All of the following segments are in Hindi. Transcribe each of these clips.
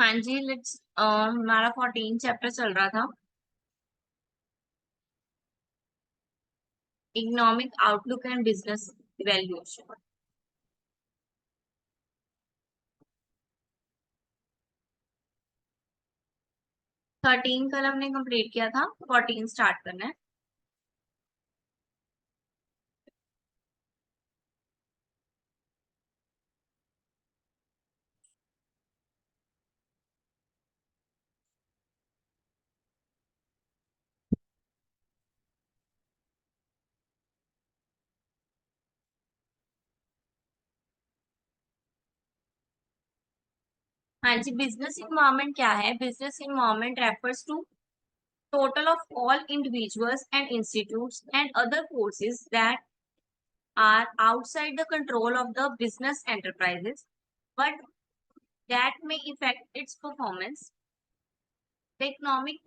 हाँ जी, लेट्स हमारा 14 चैप्टर चल रहा था। Economic outlook and business evaluation. 13 कल हमने कंप्लीट किया था, 14 स्टार्ट करना है। हाँ जी, बिजनेस इन्वायरमेंट क्या है? Business environment refers to total of all individuals and institutes and other forces that are outside the control of the business enterprises, but that may affect its performance. The economic,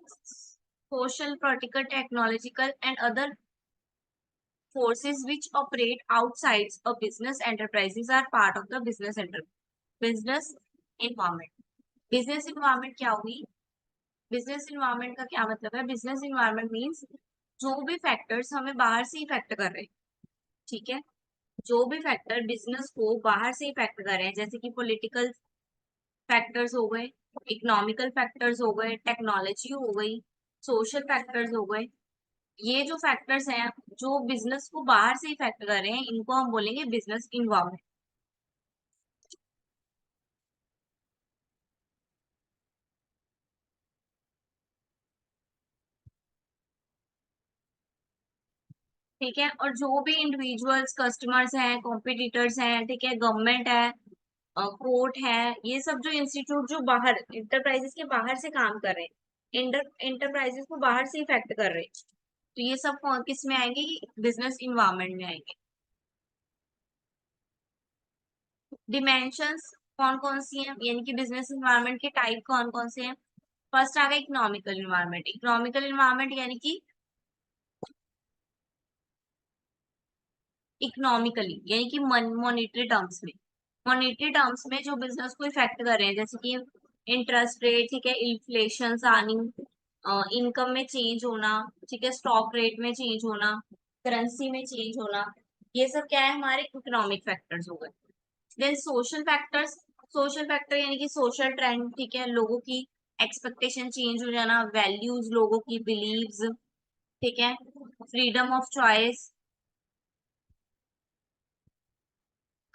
social, political, technological, and other forces which operate outside a business enterprises are part of the business environment. Business environment क्या हुई? बिजनेस इन्वायरमेंट का क्या मतलब है? बिजनेस इन्वायरमेंट मीन्स जो भी फैक्टर्स हमें बाहर से इफेक्ट कर रहे हैं, ठीक है, जो भी फैक्टर बिजनेस को बाहर से इफेक्ट कर रहे हैं, जैसे कि पॉलिटिकल फैक्टर्स हो गए, इकोनॉमिकल फैक्टर्स हो गए, टेक्नोलॉजी हो गई, सोशल फैक्टर्स हो गए। ये जो फैक्टर्स हैं जो बिजनेस को बाहर से इफेक्ट कर रहे हैं, इनको हम बोलेंगे बिजनेस इन्वायरमेंट। ठीक है, और जो भी इंडिविजुअल्स, कस्टमर्स हैं, कॉम्पिटिटर्स हैं, ठीक है, गवर्नमेंट है, कोर्ट है, ये सब जो इंस्टीट्यूट जो बाहर इंटरप्राइजेस के बाहर से काम कर रहे हैं, इंटरप्राइजेस को बाहर से इफेक्ट कर रहे हैं, तो ये सब किस में आएंगे? बिजनेस इन्वायरमेंट में आएंगे। डिमेंशंस कौन कौन सी हैं, यानी कि बिजनेस इन्वायरमेंट के टाइप कौन कौन से हैं? फर्स्ट आ गया इकोनॉमिकल इन्वायरमेंट। इकोनॉमिकल इन्वायरमेंट यानी कि इकोनॉमिकली, यानी कि मॉनेटरी टर्म्स में, मॉनेटरी टर्म्स में जो बिजनेस को इफेक्ट कर रहे हैं, जैसे कि इंटरेस्ट रेट, ठीक है, इन्फ्लेशन आनी, इनकम में चेंज होना, ठीक है, स्टॉक रेट में चेंज होना, करेंसी में चेंज होना, ये सब क्या है? हमारे इकोनॉमिक फैक्टर्स हो गए। Then social factors, social factor यानी कि सोशल ट्रेंड, ठीक है, लोगों की एक्सपेक्टेशन चेंज हो जाना, वैल्यूज, लोगों की बिलीव्स, ठीक है, फ्रीडम ऑफ चॉइस,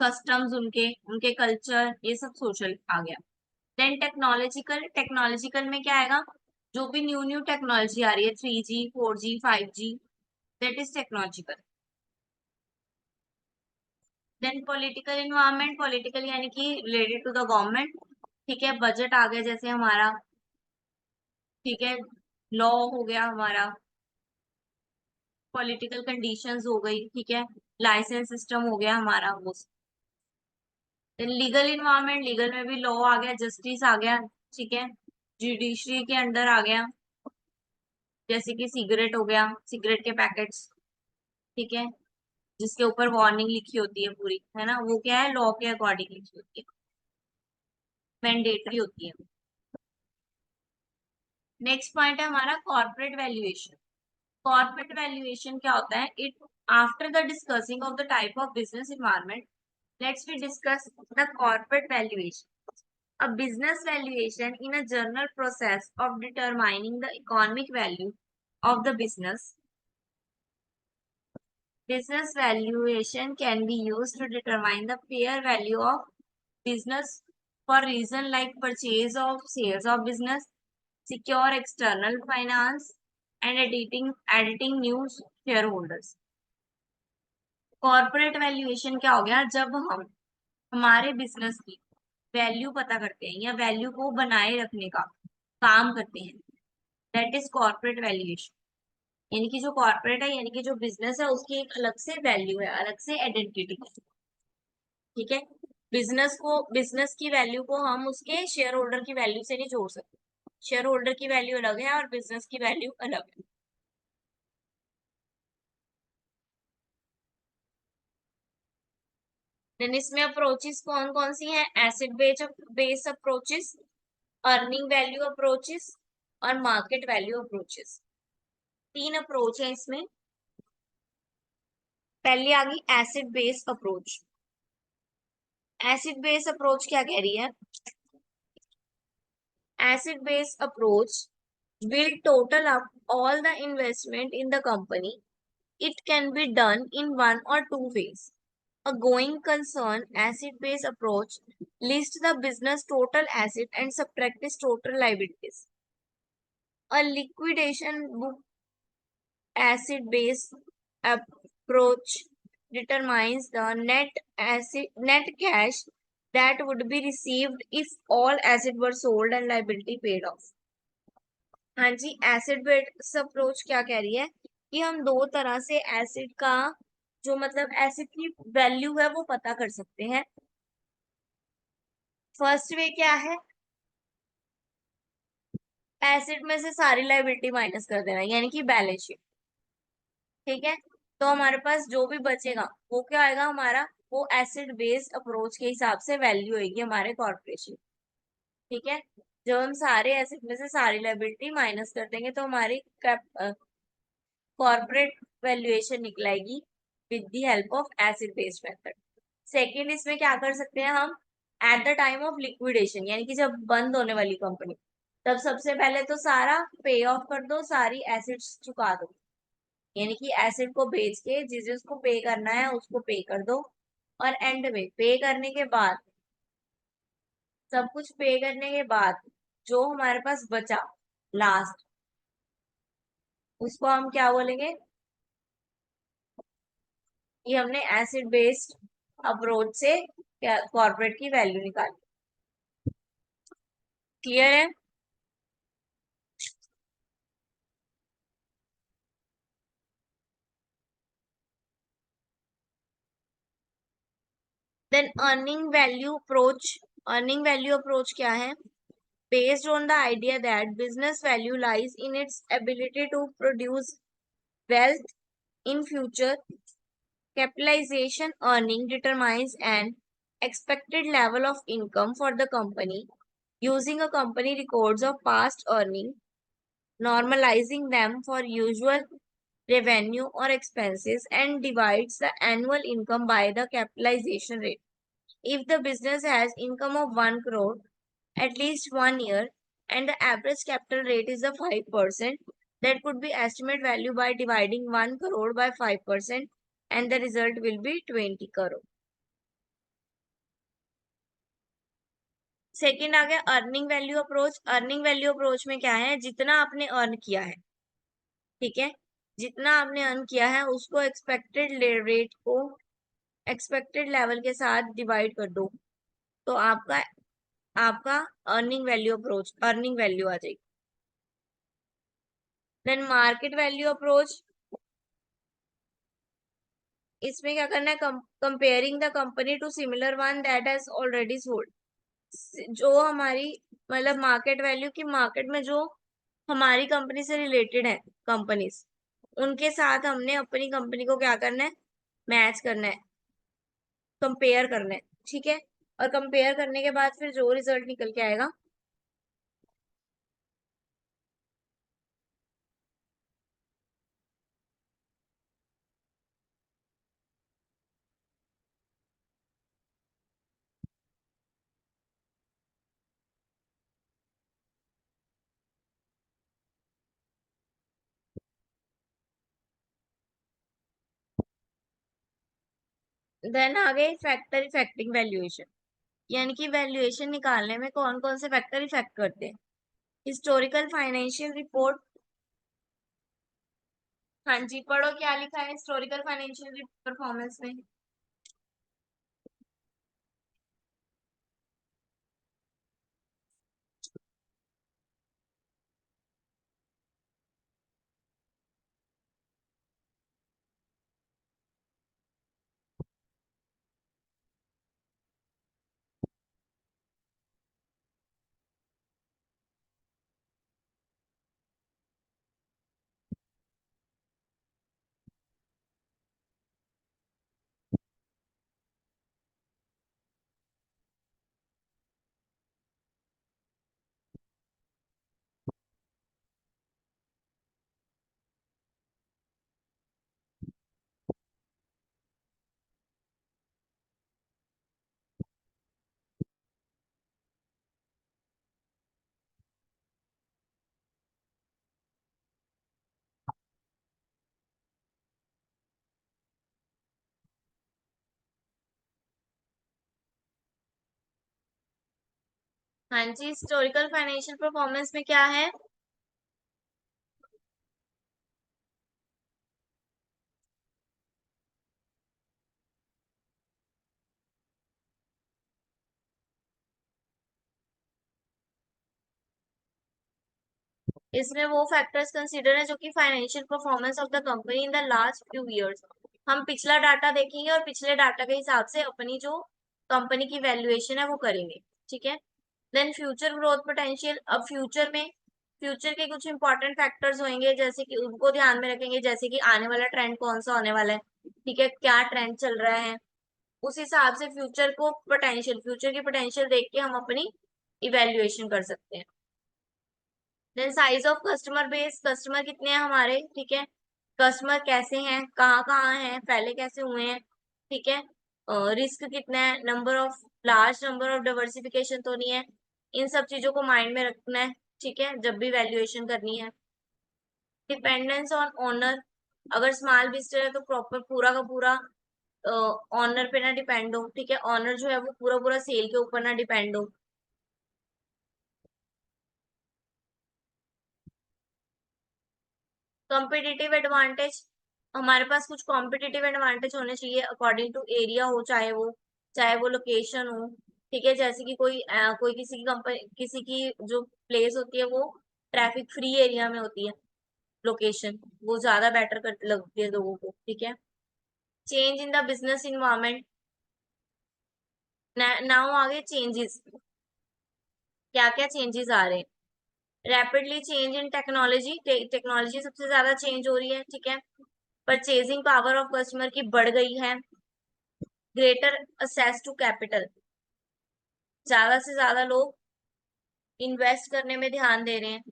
कस्टम्स, उनके उनके कल्चर, ये सब सोशल आ गया। देन टेक्नोलॉजिकल, टेक्नोलॉजिकल में क्या आएगा? जो भी न्यू न्यू टेक्नोलॉजी आ रही है, 3G 4G 5G, that is technological. Then political environment, political यानी कि रिलेटेड टू द गवर्नमेंट, ठीक है, बजट आ गया जैसे हमारा, ठीक है, लॉ हो गया हमारा, पॉलिटिकल कंडीशंस हो गई, ठीक है, लाइसेंस सिस्टम हो गया हमारा वो। देन लीगल इन्वायरमेंट, लीगल में भी लॉ आ गया, जस्टिस आ गया, ठीक है, जुडिशरी के अंडर आ गया, जैसे कि सिगरेट हो गया, सिगरेट के पैकेट्स, ठीक है, जिसके ऊपर वार्निंग लिखी होती है पूरी, है ना, वो क्या है? लॉ के अकॉर्डिंग लिखी होती है, मैंडेटरी होती है। नेक्स्ट पॉइंट है हमारा कॉर्पोरेट वैल्यूएशन। कॉर्पोरेट वैल्यूएशन क्या होता है? It after the discussing of the type of business environment, let's we discuss the corporate valuation. A business valuation in a general process of determining the economic value of the business. Business valuation can be used to determine the fair value of business for reason like purchase of shares of business, secure external finance, and editing new shareholders. Corporate valuation क्या हो गया? जब हम हमारे बिजनेस की वैल्यू पता करते हैं या वैल्यू को बनाए रखने का काम करते हैं, दैट इज कॉर्पोरेट वैल्यूएशन। यानी कि जो कॉर्पोरेट है, यानी कि जो बिजनेस है, उसकी एक अलग से वैल्यू है, अलग से आइडेंटिटी है, ठीक है। बिजनेस की वैल्यू को हम उसके शेयर होल्डर की वैल्यू से नहीं जोड़ सकते। शेयर होल्डर की वैल्यू अलग है और बिजनेस की वैल्यू अलग है। देन इसमें अप्रोचेस कौन कौन सी हैं? Acid based approaches, earning value approaches और मार्केट वैल्यू अप्रोचेस, तीन अप्रोच है इसमें। पहली आ गई acid base approach. Acid base approach क्या कह रही है? Asset based approach will total up all the investment in the company. It can be done in one or two ways. A going concern asset based approach lists the business total asset and subtract its total liabilities. A liquidation book asset based approach determines the net cash that would be received if all assets were sold and liability paid off. हाँ जी, एसिड बेस्ड अप्रोच क्या कह रही है कि हम दो तरह से एसिड का जो मतलब एसिड की वैल्यू है वो पता कर सकते हैं। फर्स्ट वे क्या है? एसिड में से सारी लायबिलिटी माइनस कर देना, यानी कि बैलेंस शीट। ठीक है, तो हमारे पास जो भी बचेगा वो क्या आएगा हमारा, वो एसिड बेस्ड अप्रोच के हिसाब से वैल्यू होगी हमारे कॉर्पोरेशन। ठीक है, जब हम सारे एसिड में से सारी लायबिलिटी माइनस कर देंगे तो हमारी कॉर्पोरेट वैल्यूएशन निकलेगी with the help of acid based method. Second, इसमें क्या कर सकते हैं हम, at the time of liquidation, यानी कि जब बंद होने वाली कंपनी, तब सबसे पहले तो सारा पे ऑफ कर दो, सारी एसिड्स चुका दो, यानी कि एसिड को बेच के जिस जिसको पे करना है उसको पे कर दो। और एंड में पे करने के बाद, सब कुछ पे करने के बाद जो हमारे पास बचा लास्ट, उसको हम क्या बोलेंगे कि हमने एसिड बेस्ड अप्रोच से कॉर्पोरेट की वैल्यू निकाली। क्लियर है? देन अर्निंग वैल्यू अप्रोच क्या है? Based on the idea that business value lies in its ability to produce wealth in future, capitalization earning determines an expected level of income for the company using a company records of past earning, normalizing them for usual revenue or expenses, and divides the annual income by the capitalization rate. If the business has income of 1 crore at least 1 year and the average capital rate is the 5%, that could be estimate value by dividing 1 crore by 5% and the result will be 20 crore. Second आ गया earning value approach. Earning value approach में क्या है, जितना आपने अर्न किया है, ठीक है, जितना आपने अर्न किया है उसको एक्सपेक्टेड रेट को एक्सपेक्टेड लेवल के साथ डिवाइड कर दो, तो आपका आपका earning value approach earning value आ जाएगी। देन मार्केट वैल्यू अप्रोच, इसमें क्या करना है, comparing the company to similar one that has already sold. जो हमारी मतलब मार्केट वैल्यू की, मार्केट में जो हमारी कंपनी से रिलेटेड है कंपनीज, उनके साथ हमने अपनी कंपनी को क्या करना है, मैच करना है, कंपेयर करना है। ठीक है, और कंपेयर करने के बाद फिर जो रिजल्ट निकल के आएगा, देन आ गए फैक्टर इफेक्टिंग वैल्यूएशन, यानी कि वैल्यूएशन निकालने में कौन कौन से फैक्टर इफेक्ट करते हैं। हिस्टोरिकल फाइनेंशियल रिपोर्ट, हाँ जी पढ़ो क्या लिखा है हिस्टोरिकल फाइनेंशियल परफॉर्मेंस में। हाँ जी, हिस्टोरिकल फाइनेंशियल परफॉर्मेंस में क्या है? इसमें वो फैक्टर्स कंसीडर है जो कि financial performance of the company in the last few years. हम पिछला डाटा देखेंगे और पिछले डाटा के हिसाब से अपनी जो कंपनी की वैल्यूएशन है वो करेंगे। ठीक है। Then future growth potential. अब फ्यूचर में फ्यूचर के कुछ इंपॉर्टेंट फैक्टर्स होंगे जैसे कि उनको ध्यान में रखेंगे, जैसे कि आने वाला ट्रेंड कौन सा होने वाला है। ठीक है, क्या ट्रेंड चल रहा है, उस हिसाब से फ्यूचर की पोटेंशियल देख के हम अपनी इवेल्युएशन कर सकते हैं। Then size of customer base, customer कितने हैं हमारे। ठीक है, कस्टमर कैसे हैं, कहाँ कहाँ हैं, पहले कैसे हुए हैं। ठीक है, रिस्क कितना है, लार्ज नंबर ऑफ डाइवर्सिफिकेशन तो नहीं है। इन सब चीजों को माइंड में रखना है। ठीक है, जब भी वैल्यूएशन करनी है। डिपेंडेंस ऑन ओनर, अगर स्मॉल बिजनेस है तो प्रॉपर पूरा का पूरा ऑनर पे ना डिपेंड हो। ठीक है, ऑनर जो है वो पूरा पूरा सेल के ऊपर ना डिपेंड हो। कॉम्पिटिटिव एडवांटेज, हमारे पास कुछ कॉम्पिटिटिव एडवांटेज होने चाहिए अकॉर्डिंग टू एरिया हो, चाहे वो लोकेशन हो। ठीक है, जैसे कि कोई किसी की कंपनी, किसी की जो प्लेस होती है वो ट्रैफिक फ्री एरिया में होती है, लोकेशन वो ज्यादा बेटर कर लगती है लोगों को। ठीक है, change in the business environment. Now आगे चेंजेस, क्या क्या चेंजेस आ रहे हैं। Rapidly change in technology, technology सबसे ज्यादा चेंज हो रही है। ठीक है, परचेजिंग पावर ऑफ कस्टमर की बढ़ गई है। ग्रेटर असेस टू कैपिटल, ज्यादा से ज्यादा लोग इन्वेस्ट करने में ध्यान दे रहे हैं।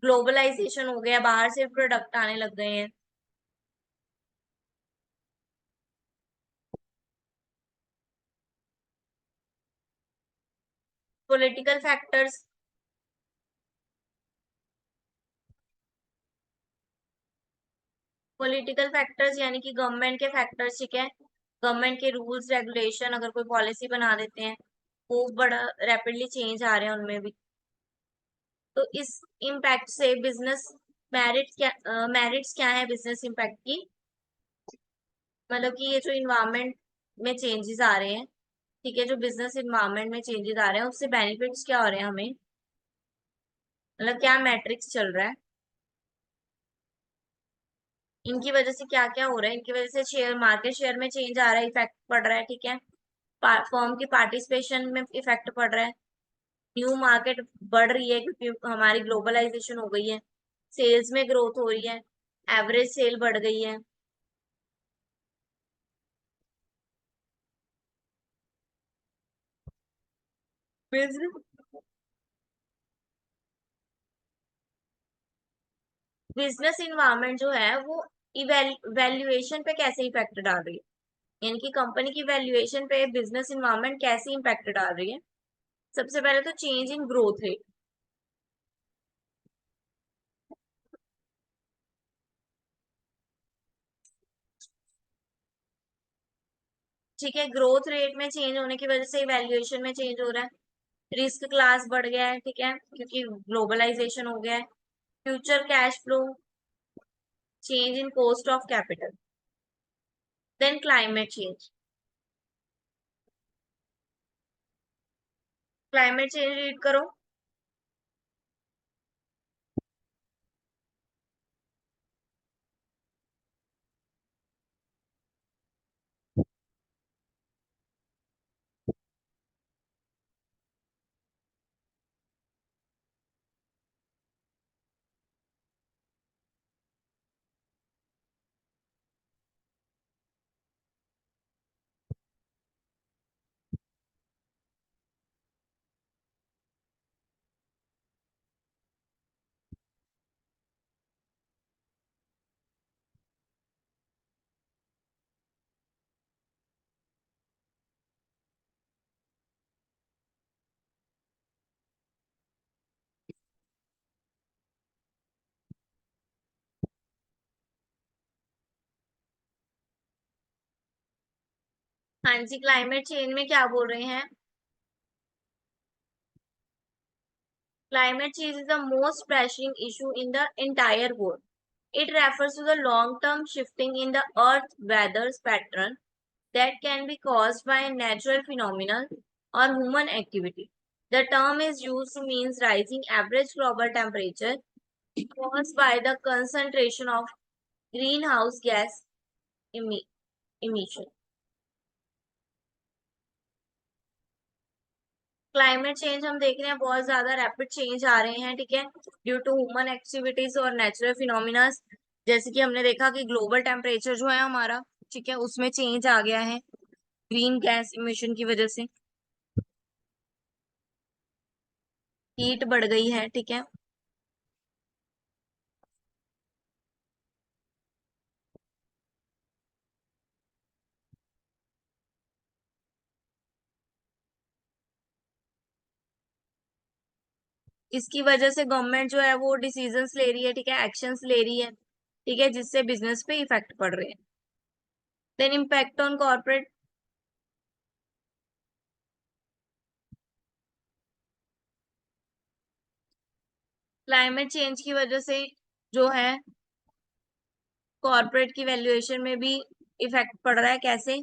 ग्लोबलाइजेशन हो गया, बाहर से प्रोडक्ट आने लग गए हैं। पॉलिटिकल फैक्टर्स, पॉलिटिकल फैक्टर्स यानी कि गवर्नमेंट के फैक्टर्स। ठीक है, गवर्नमेंट के रूल्स रेगुलेशन अगर कोई पॉलिसी बना देते हैं, वो बड़ा रैपिडली चेंज आ रहे हैं उनमें भी। तो इस इम्पैक्ट से बिजनेस मेरिट्स क्या है बिजनेस इम्पैक्ट की, मतलब कि ये जो इन्वायरमेंट में चेंजेस आ रहे हैं। ठीक है, जो बिजनेस इन्वायरमेंट में चेंजेस आ रहे हैं उससे बेनिफिट्स क्या हो रहे हैं हमें, मतलब क्या मैट्रिक्स चल रहा है, इनकी वजह से क्या क्या हो रहा है। इनकी वजह से शेयर में चेंज आ रहा है, इफेक्ट पड़ रहा है। ठीक है, फर्म की पार्टिसिपेशन में इफेक्ट पड़ रहा है। न्यू मार्केट बढ़ रही है क्योंकि हमारी ग्लोबलाइजेशन हो गई है। सेल्स में ग्रोथ हो रही है, एवरेज सेल बढ़ गई है। बिजनेस इन्वायरमेंट जो है वो वैल्यूएशन पे कैसे इफेक्ट डाल रही है, यानी कि कंपनी की वैल्यूएशन पे बिजनेस इन्वायरमेंट कैसे इम्पैक्ट डाल रही है। सबसे पहले तो चेंज इन ग्रोथ रेट। ठीक है, ग्रोथ रेट में चेंज होने की वजह से वैल्यूएशन में चेंज हो रहा है। रिस्क क्लास बढ़ गया है। ठीक है, क्योंकि ग्लोबलाइजेशन हो गया है। Future cash flow, change in cost of capital. Then climate change, climate change read करो। हाँ जी, क्लाइमेट चेंज में क्या बोल रहे हैं। Climate change is the most pressing issue in the entire world. It refers to the long-term shifting in the Earth's weather pattern that can be caused by a natural phenomenon or human activity. The term is used to mean rising average global temperature caused by the concentration of greenhouse gas emission. Climate change हम देख रहे हैं, बहुत ज्यादा रैपिड चेंज आ रहे हैं, ठीक है, ड्यू टू ह्यूमन एक्टिविटीज और नेचुरल फिनोमिना। जैसे कि हमने देखा कि ग्लोबल टेम्परेचर जो है हमारा, ठीक है, उसमें चेंज आ गया है ग्रीन गैस इमिशन की वजह से, हीट बढ़ गई है, ठीक है। इसकी वजह से गवर्नमेंट जो है वो डिसीजंस ले रही है, ठीक है, एक्शंस ले रही है, ठीक है, जिससे बिजनेस पे इफेक्ट पड़ रहे हैं। Then impact on corporate. Climate change की वजह से जो है कॉर्पोरेट की वैल्यूएशन में भी इफेक्ट पड़ रहा है। कैसे?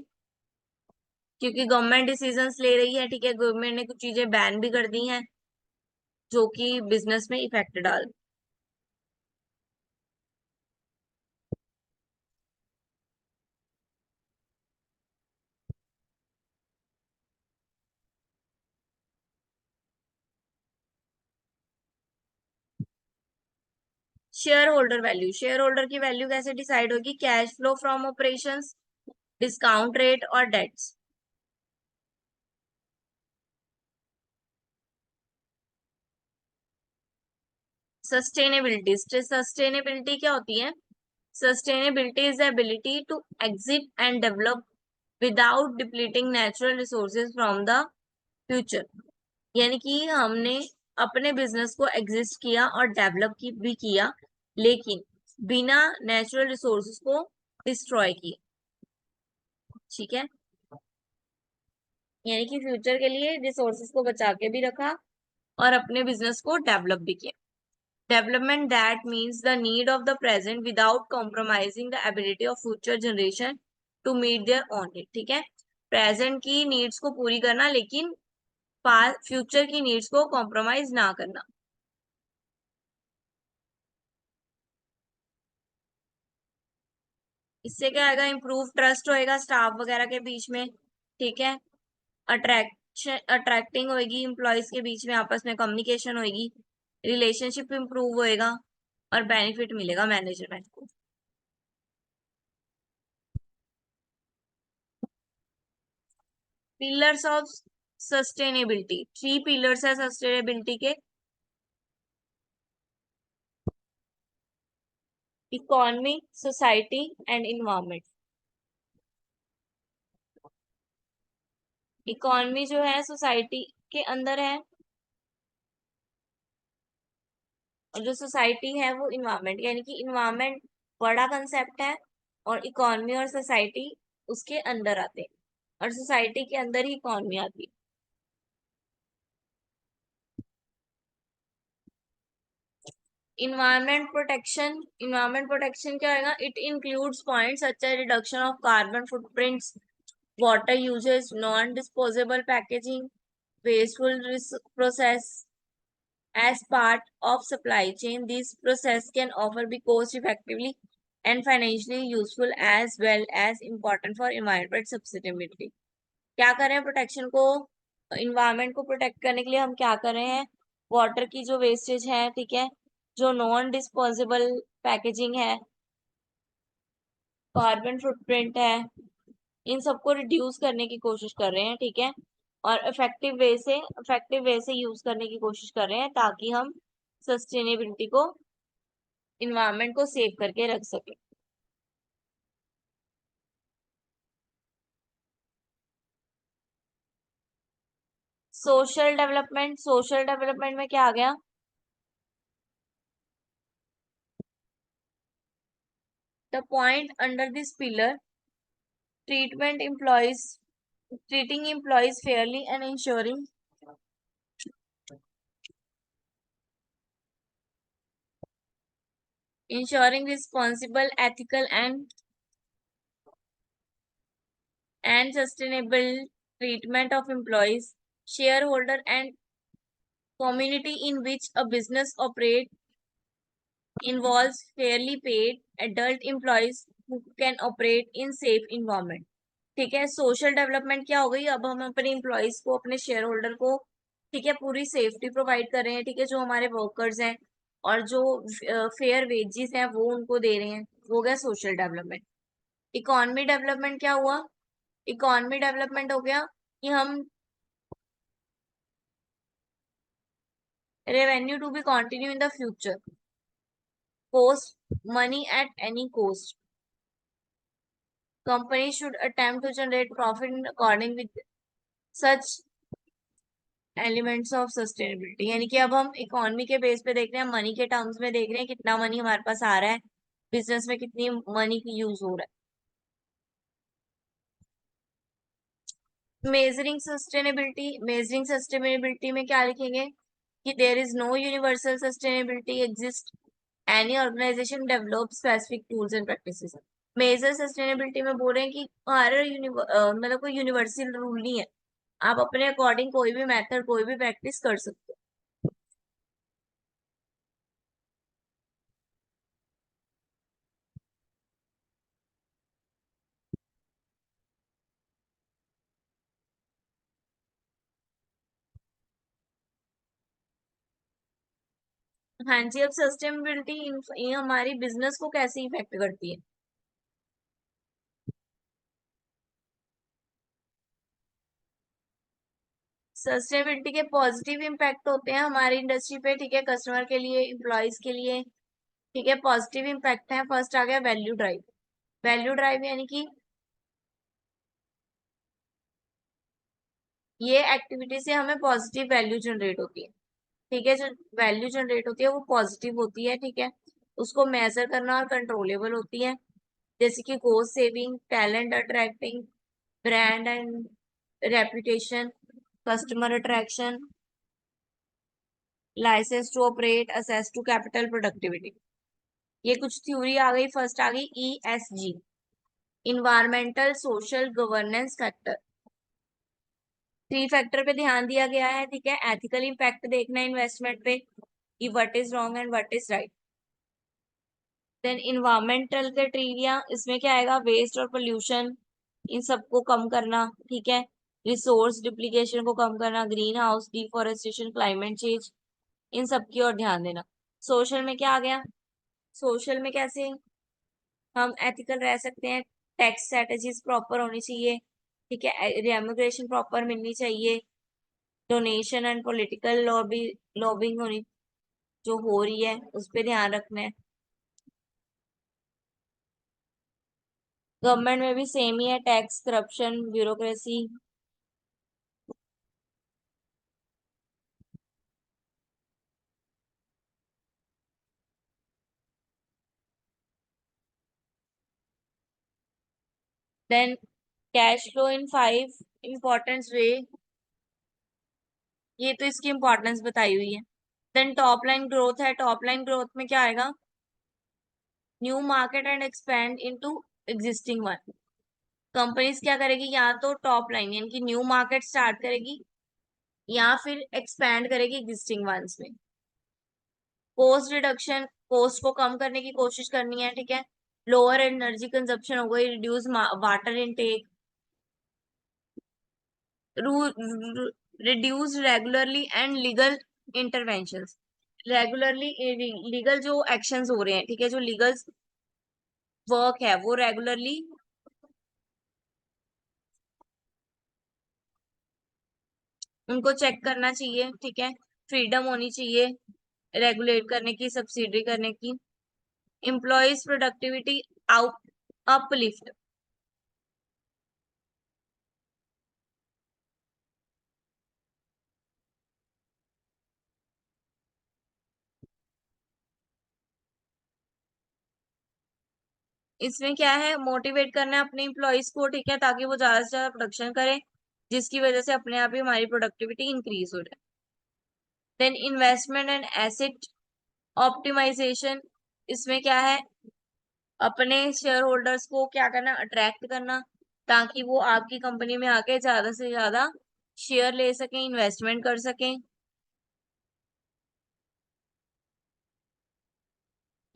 क्योंकि गवर्नमेंट डिसीजंस ले रही है, ठीक है, गवर्नमेंट ने कुछ चीजें बैन भी कर दी हैं जो कि बिजनेस में इफेक्ट डाल। Share holder value, share holder की वैल्यू कैसे डिसाइड होगी? Cash flow from operations, discount rate और डेट्स। सस्टेनेबिलिटी, सस्टेनेबिलिटी क्या होती है? Sustainability is the ability to exit and develop without depleting natural resources from the future. यानी कि हमने अपने बिजनेस को एग्जिस्ट किया और डेवलप की भी किया, लेकिन बिना नेचुरल रिसोर्सेज को डिस्ट्रॉय किए, ठीक है। यानी कि फ्यूचर के लिए रिसोर्सेज को बचा के भी रखा और अपने बिजनेस को डेवलप भी किया। Development that means the need of the present without compromising the ability of future generation to meet their own need, ठीक है। प्रेजेंट की नीड्स को पूरी करना, लेकिन फ्यूचर की नीड्स को कॉम्प्रोमाइज ना करना। इससे क्या आएगा? इम्प्रूव ट्रस्ट होएगा स्टाफ वगैरह के बीच में, ठीक है। अट्रैक्टिंग होएगी, एम्प्लॉयज के बीच में आपस में कम्युनिकेशन होएगी, रिलेशनशिप इंप्रूव होएगा और बेनिफिट मिलेगा मैनेजमेंट को। पिलर्स ऑफ सस्टेनेबिलिटी, 3 पिलर्स है सस्टेनेबिलिटी के। Economy, society and environment. Economy जो है सोसाइटी के अंदर है, और जो सोसाइटी है वो इन्वायरमेंट, यानी कि इन्वायरमेंट बड़ा कंसेप्ट है और इकोनॉमी और सोसाइटी उसके अंदर आते हैं, और सोसाइटी के अंदर ही इकोनॉमी आती है। इन्वायरमेंट प्रोटेक्शन क्या होगा? It includes points such as reduction of carbon footprints, water usages, non disposable packaging, wasteful process as part of supply chain. These process can often be cost effectively and financially useful as well as important for environment sustainability. क्या कर रहे हैं प्रोटेक्शन को? इन्वायरमेंट को प्रोटेक्ट करने के लिए हम क्या कर रहे हैं? वाटर की जो वेस्टेज है, ठीक है, जो नॉन डिस्पोजेबल पैकेजिंग है, कार्बन फुटप्रिंट है, इन सबको रिड्यूस करने की कोशिश कर रहे हैं, ठीक है, और इफेक्टिव वे से यूज करने की कोशिश कर रहे हैं ताकि हम सस्टेनेबिलिटी को, इन्वायरमेंट को सेव करके रख सके। सोशल डेवलपमेंट में क्या आ गया? The point under this pillar, treatment employees treating employees fairly and ensuring ensuring responsible, ethical, and sustainable treatment of employees, shareholder, and community in which a business operates involves fairly paid adult employees who can operate in safe environment. ठीक है, सोशल डेवलपमेंट क्या हो गई, अब हम अपने एम्प्लॉयज को, अपने शेयर होल्डर को, ठीक है, पूरी सेफ्टी प्रोवाइड कर रहे हैं, ठीक है, जो हमारे वर्कर्स हैं और जो फेयर वेजेस हैं वो उनको दे रहे हैं, वो गया सोशल डेवलपमेंट। इकोनॉमी डेवलपमेंट क्या हुआ, इकोनॉमी डेवलपमेंट हो गया कि हम revenue to be continue in the future, cost money at any cost. Companies should attempt to generate profit in according with such elements of sustainability, यानी कि अब हम इकोनॉमी के बेस पे देख रहे हैं, मनी के टर्म्स में देख रहे हैं, कितना मनी हमारे पास आ रहा है, बिजनेस में कितनी मनी की यूज हो रहा है। मेजरिंग सस्टेनेबिलिटी में क्या लिखेंगे कि there is no universal sustainability exist, any organisation develop specific tools and practices. Major sustainability में बोल रहे हैं कि हर मतलब कोई यूनिवर्सल रूल नहीं है, आप अपने अकॉर्डिंग कोई भी मेथड, कोई भी प्रैक्टिस कर सकते हो। हाँ जी, अब सस्टेनेबिलिटी ये हमारी बिजनेस को कैसे इफेक्ट करती है। सस्टेनेबिलिटी के पॉजिटिव इम्पैक्ट होते हैं हमारी इंडस्ट्री पे, ठीक है, कस्टमर के लिए, एम्प्लॉयज के लिए, ठीक है, पॉजिटिव इम्पैक्ट है। फर्स्ट आ गया वैल्यू ड्राइव। वैल्यू ड्राइव यानी कि ये एक्टिविटी से हमें पॉजिटिव वैल्यू जनरेट होती है, ठीक है, जो वैल्यू जनरेट होती है वो पॉजिटिव होती है, ठीक है, उसको मेजर करना और कंट्रोलेबल होती है, जैसे कि cost saving, talent attracting, brand and reputation, customer attraction, licence to operate, access to capital, productivity. ये कुछ थ्योरी आ गई। फर्स्ट आ गई ESG, environmental social governance factor. 3 factor पे ध्यान दिया गया है, ठीक है, एथिकल इम्पैक्ट देखना है इन्वेस्टमेंट पे कि what is wrong and what is right. Then environmental criteria, इसमें क्या आएगा, वेस्ट और पोल्यूशन, इन सबको कम करना, ठीक है, रिसोर्स डिप्लीकेशन को कम करना, green house, deforestation, climate change, इन सब की ओर ध्यान देना। सोशल में क्या आ गया, सोशल में कैसे हम एथिकल रह सकते हैं, टैक्स स्ट्रेटेजीज प्रॉपर होनी चाहिए, ठीक है, रेम्यूनरेशन प्रॉपर मिलनी चाहिए, डोनेशन एंड पॉलिटिकल लॉबिंग होनी जो हो रही है उस पर ध्यान रखना है। गवर्नमेंट में भी सेम ही है, tax, corruption, bureaucracy. Then cash flow in 5 importance way, ये तो इसकी इम्पोर्टेंस बताई हुई है। देन टॉप लाइन ग्रोथ है, टॉप लाइन ग्रोथ में क्या आएगा, new market and expand into existing one. Companies क्या करेगी, या तो टॉप लाइन यानी कि न्यू मार्केट स्टार्ट करेगी या फिर एक्सपैंड करेगी एग्जिस्टिंग वंस में। कोस्ट रिडक्शन, कोस्ट को कम करने की कोशिश करनी है, ठीक है, लोअर एनर्जी कंजप्शन हो गई, reduce water intake, reduce regularly and legal interventions. Regularly legal जो एक्शंस हो रहे हैं, ठीक है, जो लीगल वर्क है वो रेगुलरली उनको चेक करना चाहिए, ठीक है, फ्रीडम होनी चाहिए रेगुलेट करने की, सब्सिडी करने की। एम्प्लॉयज प्रोडक्टिविटी अपलिफ्ट, इसमें क्या है, मोटिवेट करना है अपने एम्प्लॉयज को, ठीक है, ताकि वो ज्यादा से ज्यादा प्रोडक्शन करें, जिसकी वजह से अपने आप ही हमारी प्रोडक्टिविटी इंक्रीज हो जाए। Then investment and asset optimisation, इसमें क्या है, अपने शेयर होल्डर्स को क्या करना, अट्रैक्ट करना, ताकि वो आपकी कंपनी में आके ज्यादा से ज्यादा शेयर ले सकें, इन्वेस्टमेंट कर सकें।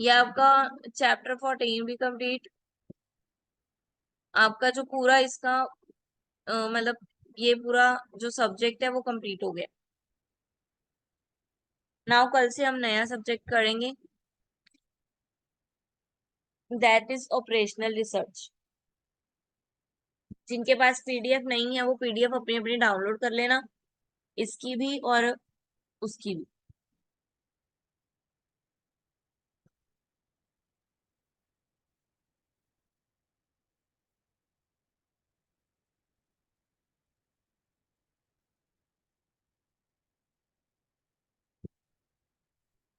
ये आपका चैप्टर 14 भी कंप्लीट, आपका जो पूरा इसका मतलब ये पूरा जो सब्जेक्ट है वो कंप्लीट हो गया। नाउ कल से हम नया सब्जेक्ट करेंगे, दैट इज ऑपरेशनल रिसर्च। जिनके पास पीडीएफ नहीं है वो पीडीएफ अपनी अपनी डाउनलोड कर लेना, इसकी भी और उसकी भी।